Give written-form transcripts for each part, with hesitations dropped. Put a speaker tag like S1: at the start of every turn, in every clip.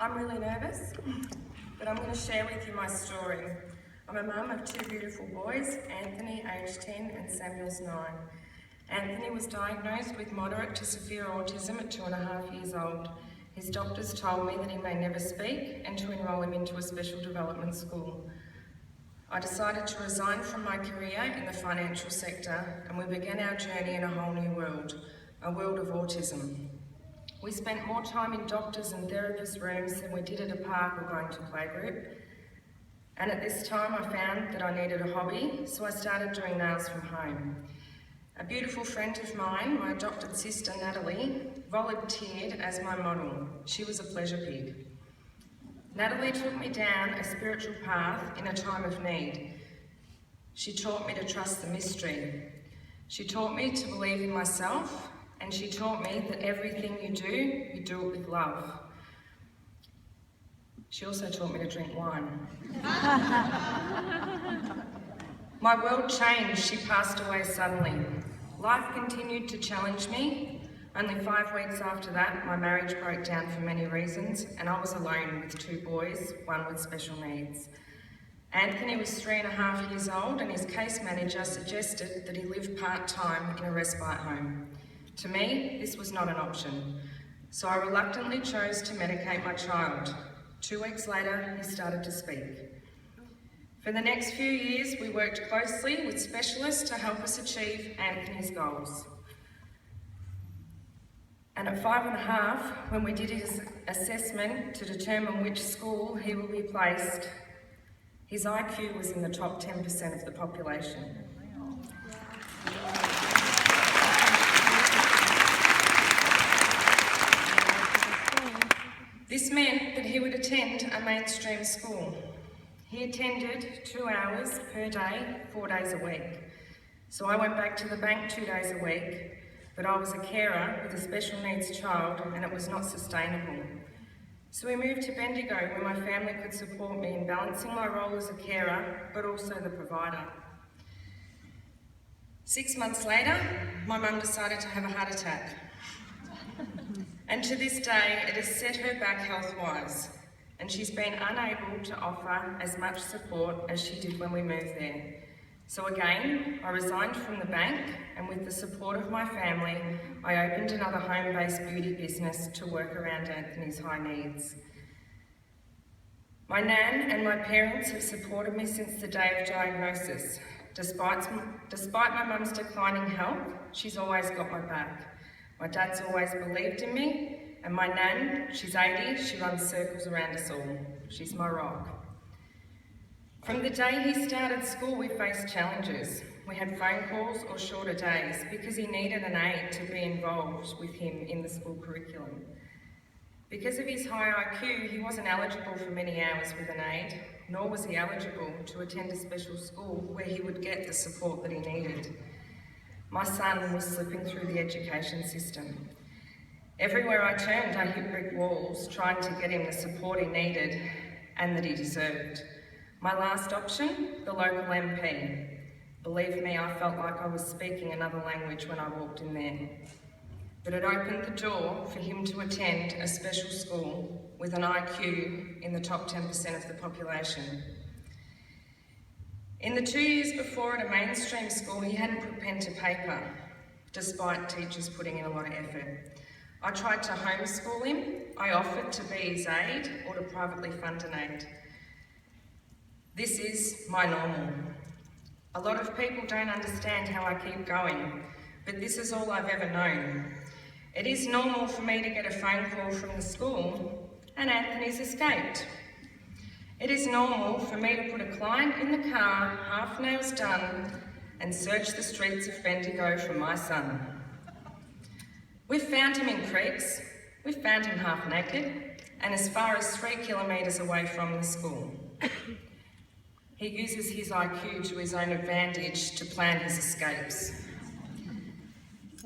S1: I'm really nervous, but I'm going to share with you my story. I'm a mum of two beautiful boys, Anthony, aged 10, and Samuel's 9. Anthony was diagnosed with moderate to severe autism at 2.5 years old. His doctors told me that he may never speak and to enrol him into a special development school. I decided to resign from my career in the financial sector, and we began our journey in a whole new world, a world of autism. We spent more time in doctors' and therapists' rooms than we did at a park or going to playgroup. And at this time I found that I needed a hobby, so I started doing nails from home. A beautiful friend of mine, my adopted sister Natalie, volunteered as my model. She was a pleasure pig. Natalie took me down a spiritual path in a time of need. She taught me to trust the mystery. She taught me to believe in myself, and she taught me that everything you do it with love. She also taught me to drink wine. My world changed. She passed away suddenly. Life continued to challenge me. Only 5 weeks after that, my marriage broke down for many reasons, and I was alone with 2 boys, one with special needs. Anthony was 3.5 years old, and his case manager suggested that he live part-time in a respite home. To me, this was not an option, so I reluctantly chose to medicate my child. 2 weeks later, he started to speak. For the next few years, we worked closely with specialists to help us achieve Anthony's goals. And at 5.5, when we did his assessment to determine which school he will be placed, his IQ was in the top 10% of the population. This meant that he would attend a mainstream school. He attended 2 hours per day, 4 days a week. So I went back to the bank 2 days a week, but I was a carer with a special needs child and it was not sustainable. So we moved to Bendigo, where my family could support me in balancing my role as a carer, but also the provider. 6 months later, my mum decided to have a heart attack. And to this day, it has set her back health-wise, and she's been unable to offer as much support as she did when we moved there. So again, I resigned from the bank, and with the support of my family, I opened another home-based beauty business to work around Anthony's high needs. My nan and my parents have supported me since the day of diagnosis. Despite my mum's declining health, she's always got my back. My dad's always believed in me, and my nan, she's 80, she runs circles around us all. She's my rock. From the day he started school, we faced challenges. We had phone calls or shorter days because he needed an aide to be involved with him in the school curriculum. Because of his high IQ, he wasn't eligible for many hours with an aide, nor was he eligible to attend a special school where he would get the support that he needed. My son was slipping through the education system. Everywhere I turned, I hit brick walls, trying to get him the support he needed and that he deserved. My last option, the local MP. Believe me, I felt like I was speaking another language when I walked in there. But it opened the door for him to attend a special school with an IQ in the top 10% of the population. In the 2 years before at a mainstream school, he hadn't put pen to paper, despite teachers putting in a lot of effort. I tried to homeschool him. I offered to be his aide or to privately fund an aide. This is my normal. A lot of people don't understand how I keep going, but this is all I've ever known. It is normal for me to get a phone call from the school and Anthony's escaped. It is normal for me to put a client in the car, half nails done, and search the streets of Bendigo for my son. We've found him in creeks, we've found him half naked, and as far as 3 kilometres away from the school. He uses his IQ to his own advantage to plan his escapes.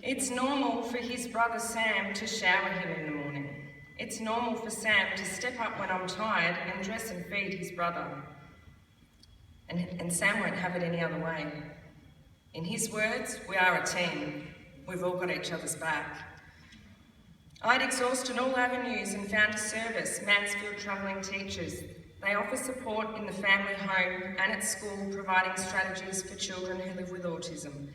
S1: It's normal for his brother Sam to shower him in the morning. It's normal for Sam to step up when I'm tired and dress and feed his brother. And Sam won't have it any other way. In his words, we are a team. We've all got each other's back. I'd exhausted all avenues and found a service, Mansfield Travelling Teachers. They offer support in the family home and at school, providing strategies for children who live with autism.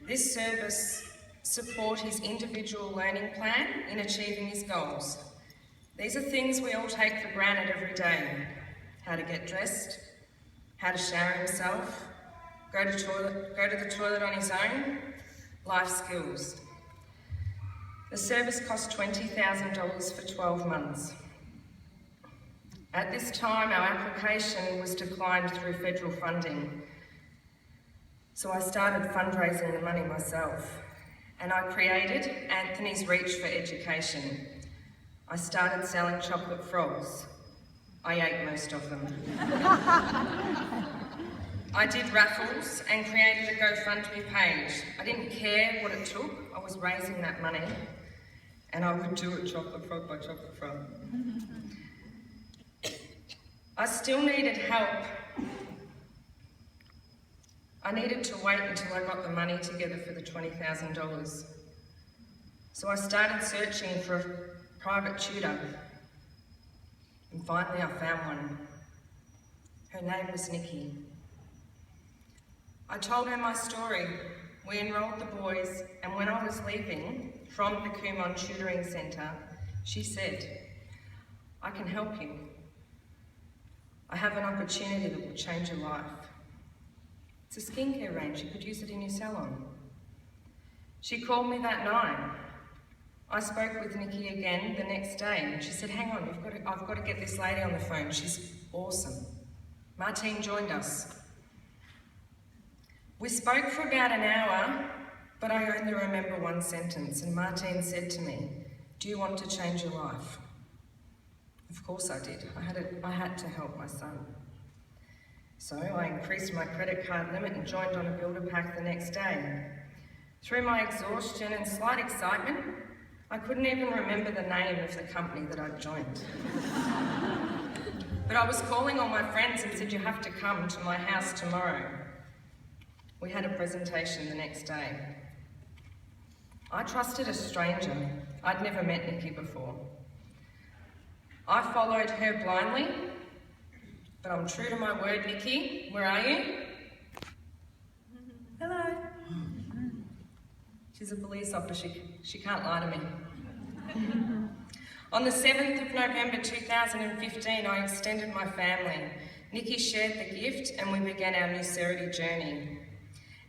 S1: This service supports his individual learning plan in achieving his goals. These are things we all take for granted every day. How to get dressed, how to shower himself, go to the toilet on his own, life skills. The service cost $20,000 for 12 months. At this time, our application was declined through federal funding. So I started fundraising the money myself, and I created Anthony's Reach for Education. I started selling chocolate frogs. I ate most of them. I did raffles and created a GoFundMe page. I didn't care what it took, I was raising that money, and I would do it chocolate frog by chocolate frog. I still needed help. I needed to wait until I got the money together for the $20,000. So I started searching for a private tutor, and finally I found one. Her name was Nikki. I told her my story. We enrolled the boys, and when I was leaving from the Kumon Tutoring Centre, she said, "I can help you. I have an opportunity that will change your life. It's a skincare range, you could use it in your salon." She called me that night. I spoke with Nikki again the next day, and she said, "Hang on, I've got to get this lady on the phone. She's awesome." Martine joined us. We spoke for about an hour, but I only remember one sentence, and Martine said to me, "Do you want to change your life?" Of course I did. I had to help my son. So I increased my credit card limit and joined on a builder pack the next day. Through my exhaustion and slight excitement, I couldn't even remember the name of the company that I'd joined. But I was calling all my friends and said, "You have to come to my house tomorrow." We had a presentation the next day. I trusted a stranger. I'd never met Nikki before. I followed her blindly, but I'm true to my word. Nikki, where are you? Hello. She's a police officer, she can't lie to me. On the 7th of November 2015, I extended my family. Nikki shared the gift and we began our Nucerity journey.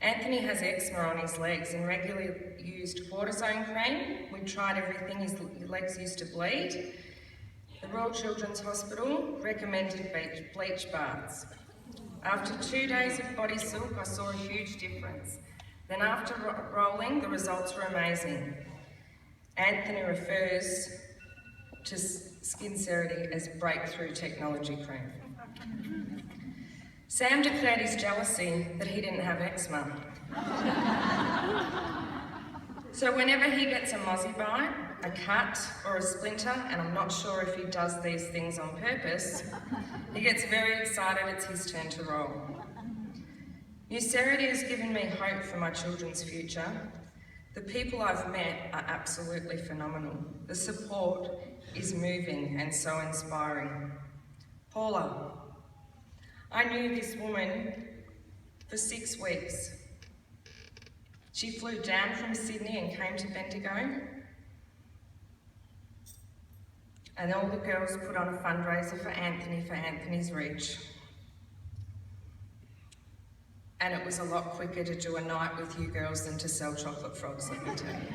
S1: Anthony has eczema on his legs and regularly used cortisone cream. We tried everything, his legs used to bleed. The Royal Children's Hospital recommended bleach baths. After 2 days of body silk, I saw a huge difference. Then after rolling, the results were amazing. Anthony refers to Skincerity as breakthrough technology cream. Sam declared his jealousy that he didn't have eczema. So whenever he gets a mozzie bite, a cut or a splinter, and I'm not sure if he does these things on purpose, he gets very excited it's his turn to roll. Nucerity has given me hope for my children's future. The people I've met are absolutely phenomenal. The support is moving and so inspiring. Paula, I knew this woman for 6 weeks. She flew down from Sydney and came to Bendigo. And all the girls put on a fundraiser for Anthony's Reach. And it was a lot quicker to do a night with you girls than to sell chocolate frogs, let me tell you.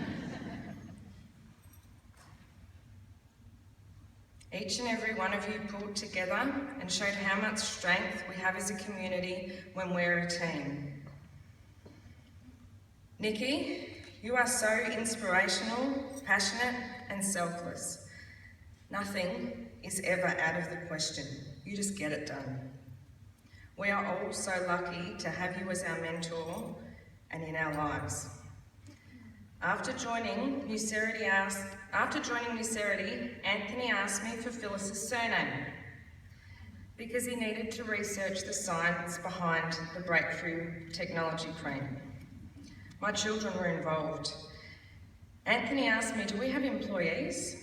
S1: Each and every one of you pulled together and showed how much strength we have as a community when we're a team. Nikki, you are so inspirational, passionate and selfless. Nothing is ever out of the question. You just get it done. We are all so lucky to have you as our mentor and in our lives. After joining Nucerity, Anthony asked me for Phyllis's surname because he needed to research the science behind the breakthrough technology cream. My children were involved, Anthony asked me, do we have employees?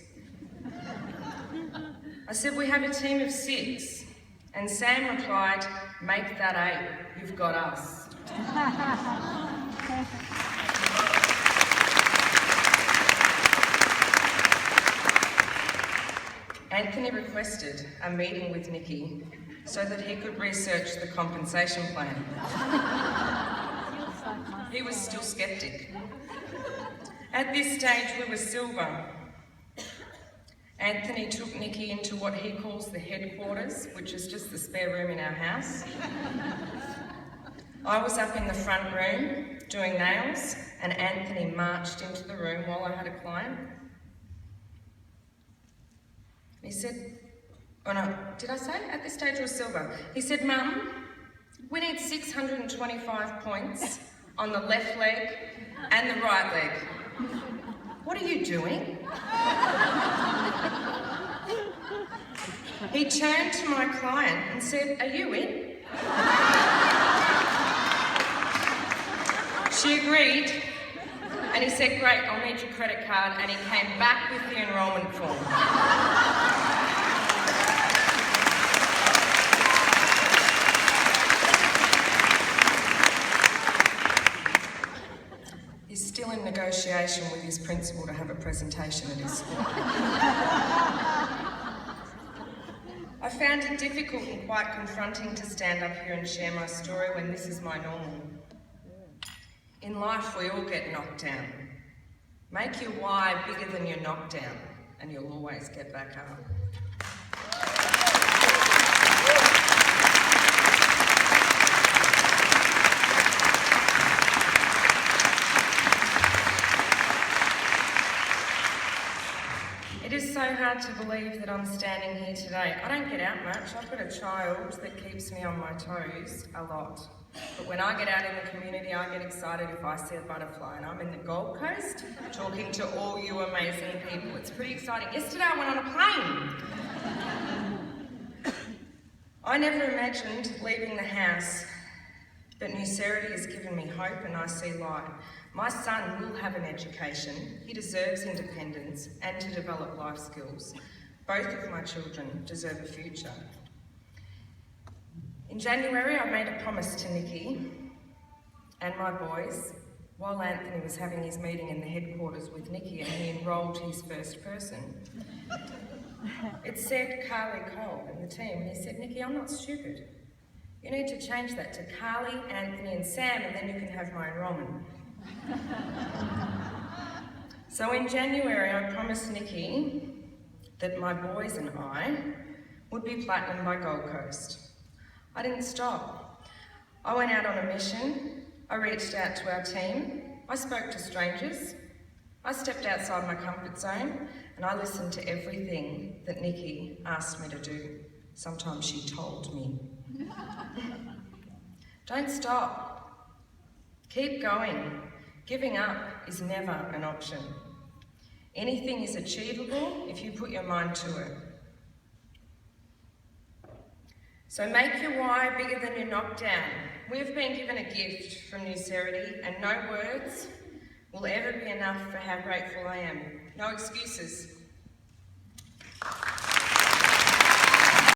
S1: I said, we have a team of 6. And Sam replied, make that 8, you've got us. Anthony requested a meeting with Nikki so that he could research the compensation plan. He was still sceptic. At this stage, we were silver. Anthony took Nikki into what he calls the headquarters, which is just the spare room in our house. I was up in the front room doing nails, and Anthony marched into the room while I had a client. He said, oh no, did I say at this stage was silver? He said, Mum, we need 625 points on the left leg and the right leg. What are you doing? He turned to my client and said, are you in? She agreed, and he said, great, I'll need your credit card, and he came back with the enrolment form. He's still in negotiation with his principal to have a presentation at his school. I found it difficult and quite confronting to stand up here and share my story when this is my normal. In life, we all get knocked down. Make your why bigger than your knockdown, and you'll always get back up. It is so hard to believe that I'm standing here today. I don't get out much. I've got a child that keeps me on my toes a lot. But when I get out in the community, I get excited if I see a butterfly, and I'm in the Gold Coast talking to all you amazing people. It's pretty exciting. Yesterday I went on a plane. I never imagined leaving the house, but New Serity has given me hope and I see light. My son will have an education. He deserves independence and to develop life skills. Both of my children deserve a future. In January, I made a promise to Nikki and my boys while Anthony was having his meeting in the headquarters with Nikki, and he enrolled his first person. It said Carly Cole in the team, and he said, Nikki, I'm not stupid. You need to change that to Carly, Anthony and Sam, and then you can have my enrolment. So in January, I promised Nikki that my boys and I would be platinum by Gold Coast. I didn't stop. I went out on a mission. I reached out to our team. I spoke to strangers. I stepped outside my comfort zone, and I listened to everything that Nikki asked me to do. Sometimes she told me. Don't stop. Keep going. Giving up is never an option. Anything is achievable if you put your mind to it. So make your why bigger than your knockdown. We've been given a gift from New Serity, and no words will ever be enough for how grateful I am. No excuses.